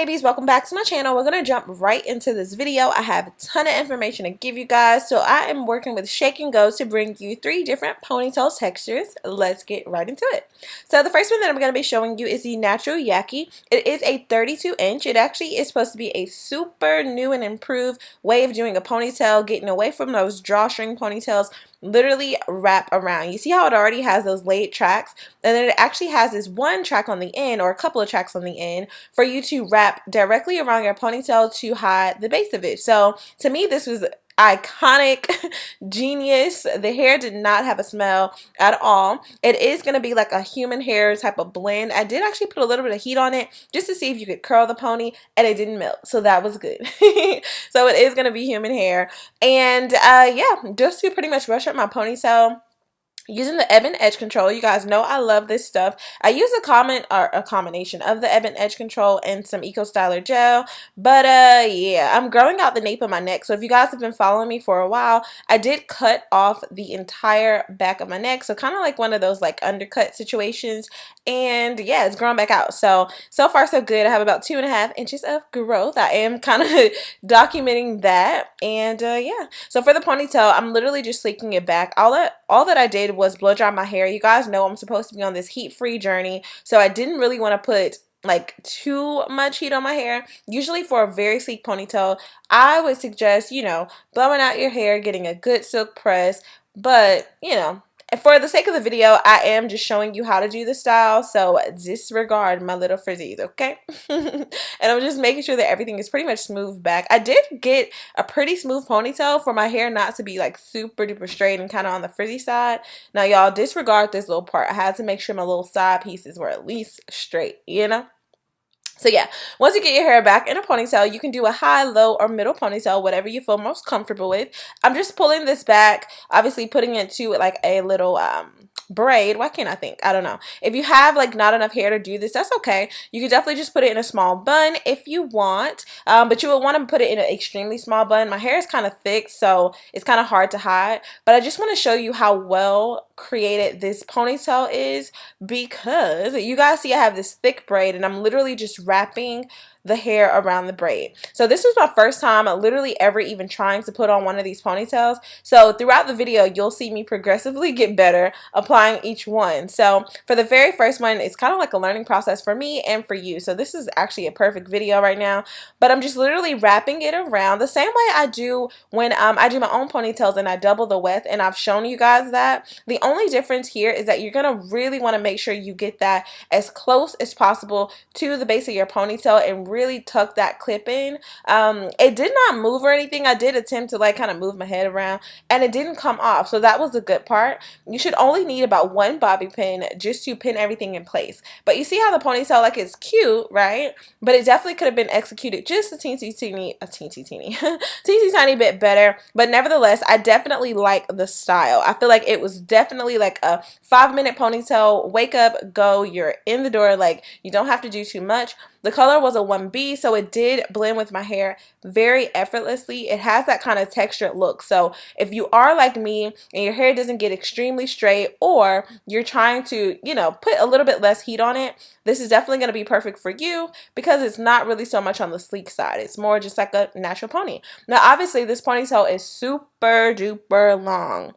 babies, welcome back to my channel. We're going to jump right into this video. I have a ton of information to give you guys. So I am working with Shake and Go to bring you 3 different ponytail textures. Let's get right into it. So the first one that I'm going to be showing you is the Natural Yaki. It is a 32-inch. It actually is supposed to be a super new and improved way of doing a ponytail, getting away from those drawstring ponytails, literally wrap around. You see how it already has those laid tracks, and then it actually has this one track on the end, or a couple of tracks on the end, for you to wrap directly around your ponytail to hide the base of it. So to me, this was iconic, genius. The hair did not have a smell at all. It is going to be like a human hair type of blend. I did actually put a little bit of heat on it just to see if you could curl the pony, and it didn't melt, so that was good. So it is going to be human hair, and yeah, just to pretty much brush up my ponytail using the ebb and edge control. You guys know I love this stuff. I use a combination of the ebb and edge control and some Eco Styler gel. But yeah, I'm growing out the nape of my neck. So if you guys have been following me for a while, I did cut off the entire back of my neck. So kind of like one of those like undercut situations. And yeah, it's growing back out. So far so good. I have about 2.5 inches of growth. I am kind of documenting that. And yeah, so for the ponytail, I'm literally just sleeking it back. All that I did was blow dry my hair. You guys know I'm supposed to be on this heat-free journey, so I didn't really want to put like too much heat on my hair. Usually for a very sleek ponytail, I would suggest, you know, blowing out your hair, getting a good silk press. But you know, for the sake of the video, I am just showing you how to do the style, so disregard my little frizzies, okay? And I'm just making sure that everything is pretty much smooth back. I did get a pretty smooth ponytail for my hair not to be like super duper straight and kind of on the frizzy side. Now y'all, disregard this little part. I had to make sure my little side pieces were at least straight, you know? So yeah, once you get your hair back in a ponytail, you can do a high, low, or middle ponytail, whatever you feel most comfortable with. I'm just pulling this back, obviously putting it to like a little braid. Why can't I think? I don't know. If you have like not enough hair to do this, that's okay. You can definitely just put it in a small bun if you want, but you would want to put it in an extremely small bun. My hair is kind of thick, so it's kind of hard to hide, but I just want to show you how well created this ponytail is, because you guys see I have this thick braid and I'm literally just wrapping the hair around the braid. So this was my first time literally ever even trying to put on one of these ponytails. So throughout the video, you'll see me progressively get better applying each one. So for the very first one, it's kind of like a learning process for me and for you. So this is actually a perfect video right now, but I'm just literally wrapping it around the same way I do when I do my own ponytails and I double the width, and I've shown you guys that. The only difference here is that you're gonna really want to make sure you get that as close as possible to the base of your ponytail and really tuck that clip in. It did not move or anything. I did attempt to like kind of move my head around, and it didn't come off, so that was the good part. You should only need about 1 bobby pin just to pin everything in place. But you see how the ponytail like is cute, right? But it definitely could have been executed just a teeny tiny bit better. But nevertheless, I definitely like the style. I feel like it was definitely like a 5-minute ponytail. Wake up, go, you're in the door. Like, you don't have to do too much. The color was a 1B, so it did blend with my hair very effortlessly. It has that kind of textured look. So if you are like me and your hair doesn't get extremely straight, or you're trying to, you know, put a little bit less heat on it, this is definitely going to be perfect for you, because it's not really so much on the sleek side. It's more just like a natural pony. Now, obviously, this ponytail is super duper long.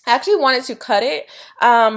I actually wanted to cut it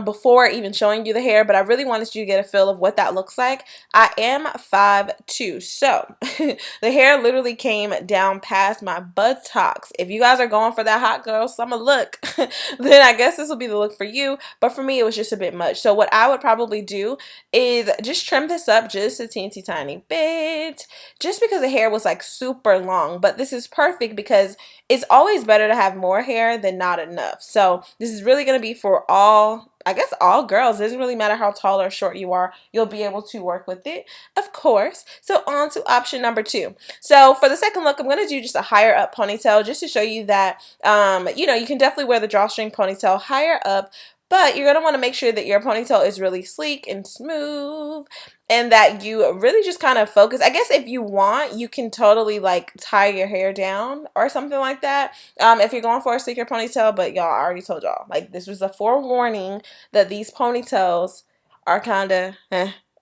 before even showing you the hair, but I really wanted you to get a feel of what that looks like. I am 5'2", so the hair literally came down past my buttocks. If you guys are going for that hot girl summer look, then I guess this will be the look for you, but for me it was just a bit much. So what I would probably do is just trim this up just a teensy tiny bit, just because the hair was like super long. But this is perfect because it's always better to have more hair than not enough. So this is really going to be for all, I guess, all girls. It doesn't really matter how tall or short you are. You'll be able to work with it, of course. So on to option number 2. So for the second look, I'm going to do just a higher up ponytail, just to show you that, you know, you can definitely wear the drawstring ponytail higher up, but you're going to want to make sure that your ponytail is really sleek and smooth, and that you really just kind of focus. I guess if you want, you can totally like tie your hair down or something like that if you're going for a sleeker ponytail. But y'all, I already told y'all, like, this was a forewarning that these ponytails are kind of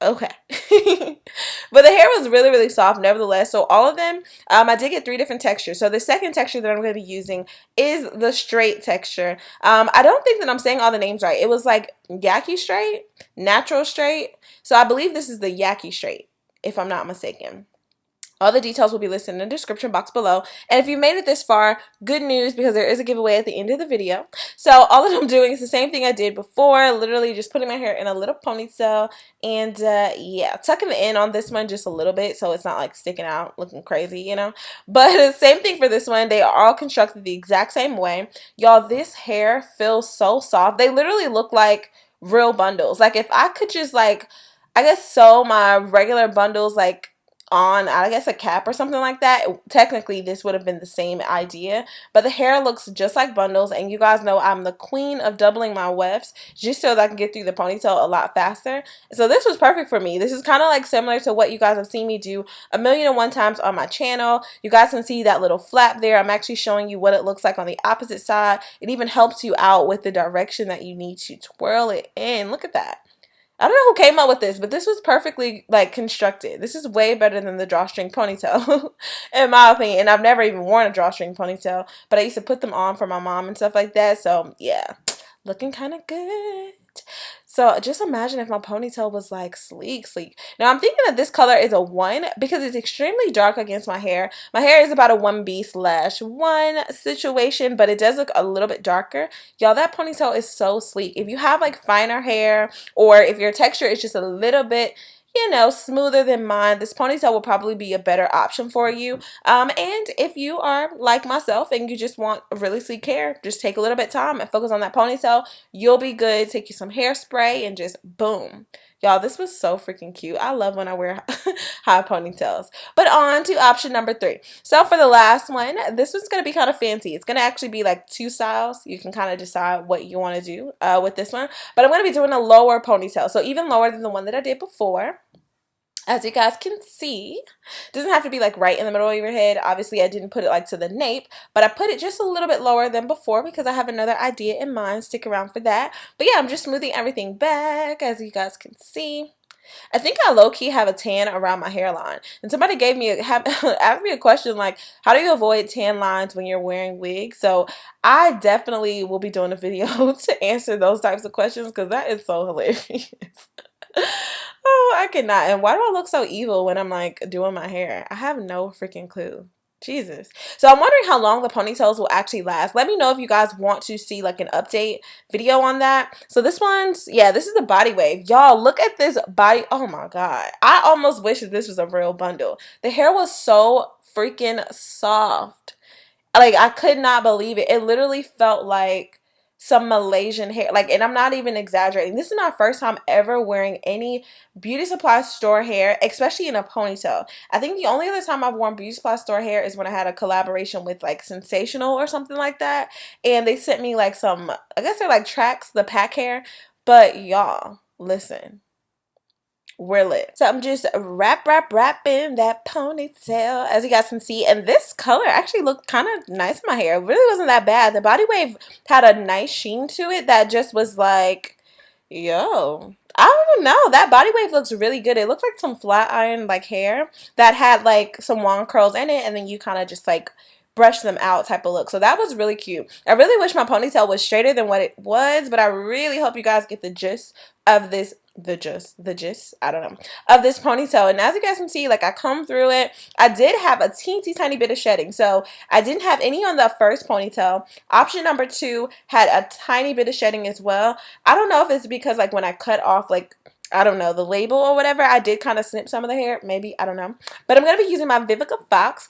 okay. But the hair was really, really soft nevertheless. So all of them, I did get 3 different textures. So the second texture that I'm going to be using is the straight texture. I don't think that I'm saying all the names right. It was like Yaki straight, natural straight. So I believe this is the Yaki straight, if I'm not mistaken. All the details will be listed in the description box below. And if you made it this far, good news, because there is a giveaway at the end of the video. So all that I'm doing is the same thing I did before, literally just putting my hair in a little ponytail and yeah, tucking it in on this one just a little bit so it's not like sticking out looking crazy, you know. But same thing for this one. They are all constructed the exact same way. Y'all, this hair feels so soft. They literally look like real bundles. Like if I could just like, I guess sew my regular bundles like on, I guess, a cap or something like that, technically this would have been the same idea, but the hair looks just like bundles. And you guys know I'm the queen of doubling my wefts just so that I can get through the ponytail a lot faster. So this was perfect for me. This is kind of like similar to what you guys have seen me do 1,000,001 times on my channel. You guys can see that little flap there. I'm actually showing you what it looks like on the opposite side. It even helps you out with the direction that you need to twirl it in. Look at that. I don't know who came up with this, but this was perfectly like constructed. This is way better than the drawstring ponytail, in my opinion. And I've never even worn a drawstring ponytail, but I used to put them on for my mom and stuff like that. So yeah, looking kind of good. So just imagine if my ponytail was like sleek. Now I'm thinking that this color is a 1 because it's extremely dark against my hair. My hair is about a 1B/1 situation, but it does look a little bit darker. Y'all, that ponytail is so sleek. If you have like finer hair, or if your texture is just a little bit, you know, smoother than mine, this ponytail will probably be a better option for you. And if you are like myself and you just want a really sleek hair, just take a little bit of time and focus on that ponytail. You'll be good. Take you some hairspray and just boom. Y'all, this was so freaking cute. I love when I wear high ponytails. But on to option number 3. So for the last one, this one's going to be kind of fancy. It's going to actually be like 2 styles. You can kind of decide what you want to do with this one. But I'm going to be doing a lower ponytail. So even lower than the one that I did before. As you guys can see, it doesn't have to be like right in the middle of your head. Obviously, I didn't put it like to the nape, but I put it just a little bit lower than before because I have another idea in mind. Stick around for that. But yeah, I'm just smoothing everything back, as you guys can see. I think I low-key have a tan around my hairline. And somebody gave me asked me a question like, how do you avoid tan lines when you're wearing wigs? So I definitely will be doing a video to answer those types of questions because that is so hilarious. Oh, I cannot. And why do I look so evil when I'm like doing my hair? I have no freaking clue. Jesus. So I'm wondering how long the ponytails will actually last. Let me know if you guys want to see like an update video on that. So this one's, yeah, this is the body wave. Y'all, look at this body. Oh my God. I almost wish that this was a real bundle. The hair was so freaking soft. Like, I could not believe it. It literally felt like some Malaysian hair. Like, and I'm not even exaggerating. This is my first time ever wearing any beauty supply store hair, especially in a ponytail. I think the only other time I've worn beauty supply store hair is when I had a collaboration with like Sensational or something like that. And they sent me like some, I guess they're like tracks, the pack hair. But y'all, listen. We're lit. So I'm just wrapping that ponytail, as you guys can see. And this color actually looked kind of nice in my hair. It really wasn't that bad. The body wave had a nice sheen to it that just was like, yo, I don't know. That body wave looks really good. It looks like some flat iron like hair that had like some wand curls in it. And then you kind of just like brush them out type of look. So that was really cute. I really wish my ponytail was straighter than what it was, but I really hope you guys get the gist of this, I don't know, of this ponytail. And as you guys can see, like I combed through it. I did have a teensy tiny bit of shedding. So I didn't have any on the first ponytail. Option number 2 had a tiny bit of shedding as well. I don't know if it's because like when I cut off like, I don't know, the label or whatever, I did kind of snip some of the hair, maybe, I don't know. But I'm going to be using my Vivica Fox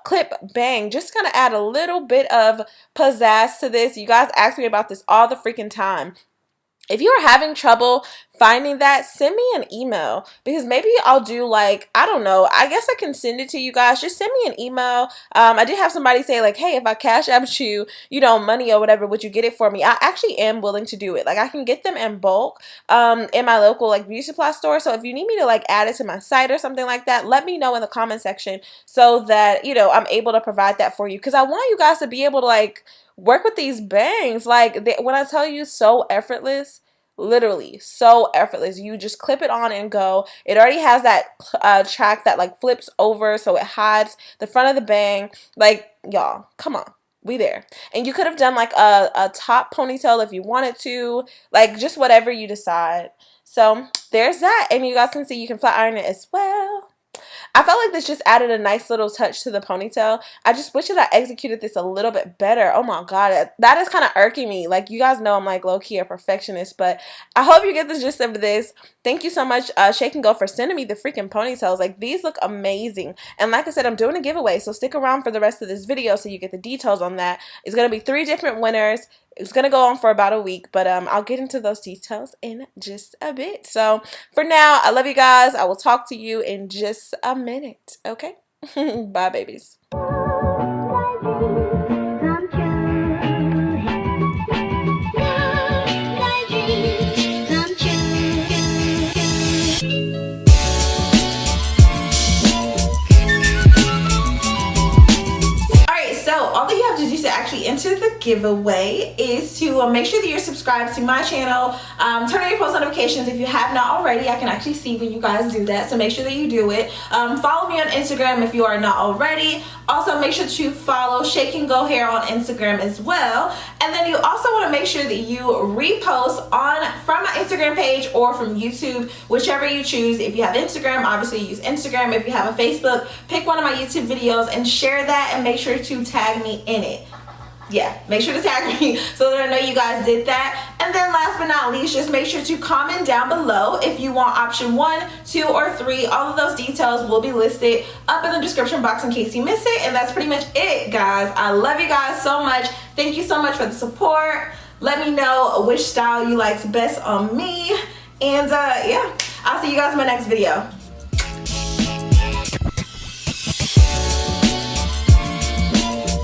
Clip Bang, just going to add a little bit of pizzazz to this. You guys ask me about this all the freaking time. If you are having trouble finding that, send me an email because maybe I'll do like, I don't know, I guess I can send it to you guys. Just send me an email. I did have somebody say like, hey, if I cash out you, you know, money or whatever, would you get it for me? I actually am willing to do it. Like I can get them in bulk in my local like beauty supply store. So if you need me to like add it to my site or something like that, let me know in the comment section so that, you know, I'm able to provide that for you because I want you guys to be able to like work with these bangs. Like when I tell you so effortless, Literally so effortless. You just clip it on and go. It already has that track that like flips over, so it hides the front of the bang. Like, y'all, come on, we there. And you could have done like a top ponytail if you wanted to, like just whatever you decide. So there's that. And you guys can see you can flat iron it as well. I felt like this just added a nice little touch to the ponytail. I just wish that I executed this a little bit better. Oh my god, that is kind of irking me. Like, you guys know I'm like low-key a perfectionist, but I hope you get the gist of this. Thank you so much, Shake and Go, for sending me the freaking ponytails. Like, these look amazing. And like I said, I'm doing a giveaway, so stick around for the rest of this video so you get the details on that. It's going to be 3 different winners. It's going to go on for about a week, but I'll get into those details in just a bit. So for now, I love you guys. I will talk to you in just a minute, okay? Bye, babies. All that you have to do to actually enter the giveaway is to make sure that you're subscribed to my channel. Turn on your post notifications if you have not already. I can actually see when you guys do that, so make sure that you do it. Follow me on Instagram if you are not already. Also, make sure to follow Shake and Go Hair on Instagram as well. And then you also want to make sure that you repost from my Instagram page or from YouTube, whichever you choose. If you have Instagram, obviously use Instagram. If you have a Facebook, pick one of my YouTube videos and share that, and make sure to tag me in it. Yeah, make sure to tag me so that I know you guys did that. And then last but not least, just make sure to comment down below if you want option 1, 2, or 3. All of those details will be listed up in the description box in case you miss it. And that's pretty much it, guys. I love you guys so much. Thank you so much for the support. Let me know which style you liked best on me. And yeah, I'll see you guys in my next video.